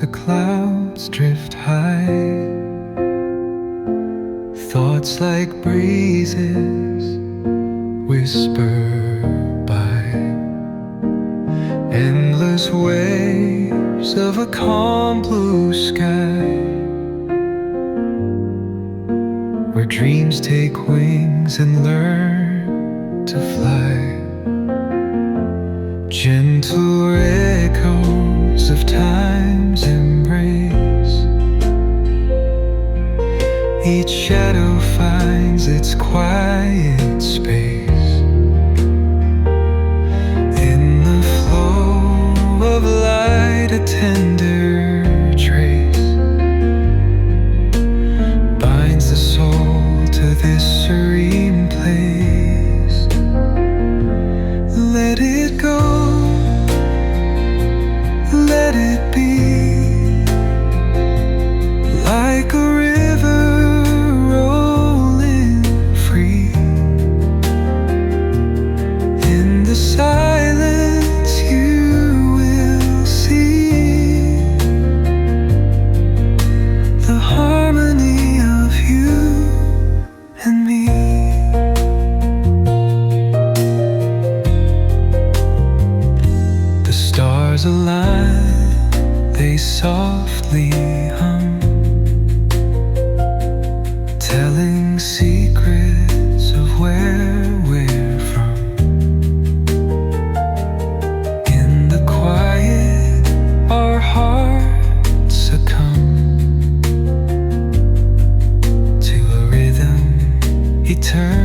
the clouds drift high. Thoughts like breezes whisper by. Endless waves of a calm blue sky, where dreams take wings and learn to fly. Gentle echoes of time's embrace. Each shadow finds its quiet space. In the flow of light, a tender trace binds the soul to this serene place. Let it go, let it be, like a river rolling free. In the silence you will see the harmony of you and me. The stars align, they softly hum, telling secrets of where we're from. In the quiet, our hearts succumb to a rhythm eternal.